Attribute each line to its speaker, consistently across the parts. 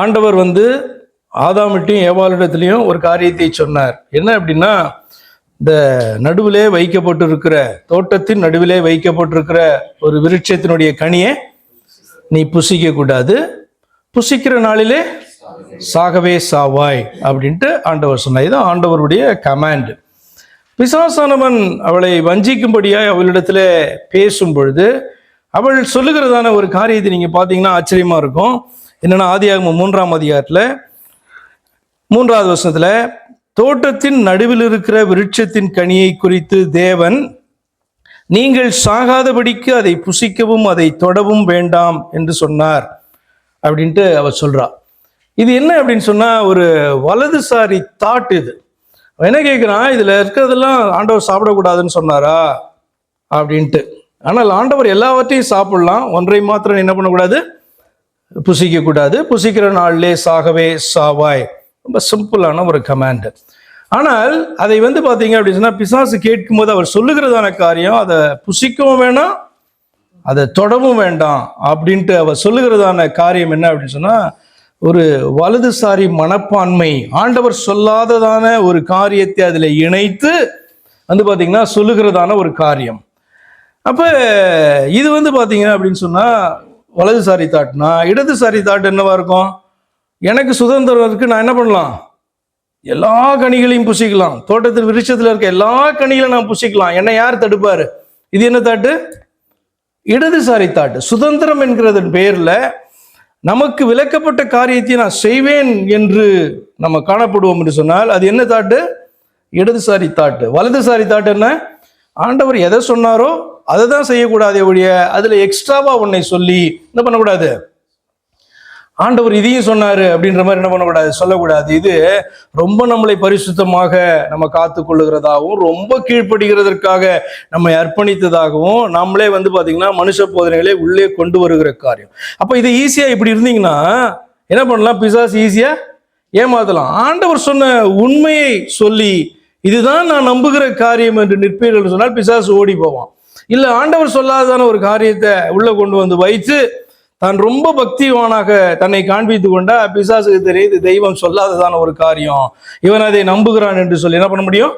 Speaker 1: ஆண்டவர் ஆதாமிட்டையும் ஏவாளிடத்திலையும் ஒரு காரியத்தை சொன்னார். என்ன அப்படின்னா, இந்த நடுவிலே வைக்கப்பட்டிருக்கிற, தோட்டத்தின் நடுவிலே வைக்கப்பட்டிருக்கிற ஒரு விருட்சத்தினுடைய கனியை நீ புசிக்க கூடாது, புசிக்கிற நாளிலே சாகவே சாவாய் அப்படின்ட்டு ஆண்டவர் சொன்னார். இதுதான் ஆண்டவருடைய கமாண்ட். பிசாசானவன் அவளை வஞ்சிக்கும்படியாய் அவளிடத்துல பேசும் பொழுது அவள் சொல்லுகிறதான ஒரு காரியத்தை நீங்க பார்த்தீங்கன்னா ஆச்சரியமா இருக்கும். என்னன்னா, ஆதியாகமம் 3ஆம் அதிகாரத்துல 3வது வசனத்துல, தோட்டத்தின் நடுவில் இருக்கிற விருட்சத்தின் கனியை குறித்து தேவன், நீங்கள் சாகாதபடிக்கு அதை புசிக்கவும் அதை தொடவும் வேண்டாம் என்று சொன்னார் அப்படின்ட்டு அவர் சொல்றா. இது என்ன அப்படின்னு சொன்னா, ஒரு வலதுசாரி தாட். இது என்ன கேட்கிறான், இதுல இருக்கிறதெல்லாம் ஆண்டவர் சாப்பிடக்கூடாதுன்னு சொன்னாரா அப்படின்ட்டு. ஆனால் ஆண்டவர் எல்லாவற்றையும் சாப்பிடலாம், ஒன்றை மாத்திரம் என்ன பண்ணக்கூடாது, புசிக்க கூடாது, புசிக்கிற நாளிலே சாகவே சாவாய். ரொம்ப சிம்பிளான ஒரு கமாண்ட். ஆனால் அதை பார்த்தீங்க அப்படின்னு சொன்னா, பிசாசு கேட்கும் போது அவர் சொல்லுகிறதான காரியம், அதை புசிக்கவும் வேண்டாம், அதை தொடவும் வேண்டாம் அப்படின்ட்டு அவர் சொல்லுகிறதான காரியம் என்ன அப்படின்னு சொன்னா, ஒரு வலதுசாரி மனப்பான்மை, ஆண்டவர் சொல்லாததான ஒரு காரியத்தை அதில் இணைத்து பார்த்தீங்கன்னா சொல்லுகிறதான ஒரு காரியம். அப்ப இது பார்த்தீங்கன்னா அப்படின்னு சொன்னா வலதுசாரி தாட்னா, இடதுசாரி தாட் என்னவா இருக்கும், எனக்கு சுதந்திரம் இருக்கு, நான் என்ன பண்ணலாம், எல்லா கனிகளையும் புசிக்கலாம், தோட்டத்தில் விருட்சத்தில் இருக்க எல்லா கனிகளையும் நான் புசிக்கலாம், என்னை யார் தடுப்பாரு? இது என்ன தாட்டு? இடதுசாரி தாட்டு. சுதந்திரம் என்கிறதன் பெயர்ல நமக்கு விலக்கப்பட்ட காரியத்தை நான் செய்வேன் என்று நம்ம காணப்படுவோம் என்று சொன்னால் அது என்ன தாட்டு? இடதுசாரி தாட்டு. வலதுசாரி தாட்டு என்ன? ஆண்டவர் எதை சொன்னாரோ அதை தான் செய்யக்கூடாதே ஒழிய அதுல எக்ஸ்ட்ராவா உன்னை சொல்லி என்ன பண்ணக்கூடாது, ஆண்டவர் இதையும் சொன்னாரு அப்படின்ற மாதிரி என்ன பண்ணக்கூடாது, சொல்லக்கூடாது. இது ரொம்ப நம்மளை பரிசுத்தமாக நம்ம காத்து கொள்ளுகிறதாகவும், ரொம்ப கீழ்ப்படுகிறதற்காக நம்மை அர்ப்பணித்ததாகவும், நம்மளே பாத்தீங்கன்னா மனுஷ போதனைகளை உள்ளே கொண்டு வருகிற காரியம். அப்ப இது ஈஸியா இப்படி இருந்தீங்கன்னா என்ன பண்ணலாம், பிசாசு ஈஸியா ஏமாத்தலாம். ஆண்டவர் சொன்ன உண்மையை சொல்லி இதுதான் நான் நம்புகிற காரியம் என்று நிற்பீர்கள் சொன்னால் பிசாசு ஓடி போவான். இல்ல, ஆண்டவர் சொல்லாததான ஒரு காரியத்தை உள்ள கொண்டு வைத்து தான் ரொம்ப பக்திவானாக தன்னை காண்பித்து கொண்டா பிசாசுக்கு தெரியுது தெய்வம் சொல்லாததான ஒரு காரியம், இவன் அதை நம்புகிறான் என்று சொல்லி என்ன பண்ண முடியும்,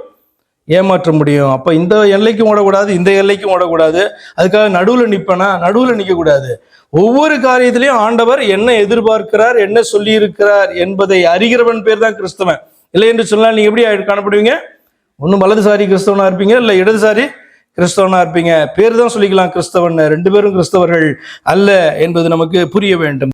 Speaker 1: ஏமாற்ற முடியும். அப்ப இந்த எல்லைக்கும் ஓடக்கூடாது, இந்த எல்லைக்கும் ஓடக்கூடாது. அதுக்காக நடுவில் நிற்பனா, நடுவில் நிற்க கூடாது. ஒவ்வொரு காரியத்திலையும் ஆண்டவர் என்ன எதிர்பார்க்கிறார், என்ன சொல்லி இருக்கிறார் என்பதை அறிகிறவன் பேர் தான் கிறிஸ்தவன். இல்லை என்று சொன்னால் நீங்க எப்படி காணப்படுவீங்க, ஒன்னும் வலதுசாரி கிறிஸ்தவனா இருப்பீங்க, இல்லை இடதுசாரி கிறிஸ்தவனா இருப்பீங்க. பேர் தான் சொல்லிக்கலாம் கிறிஸ்தவன், ரெண்டு பேரும் கிறிஸ்தவர்கள் அல்ல என்பது நமக்கு புரிய வேண்டும்.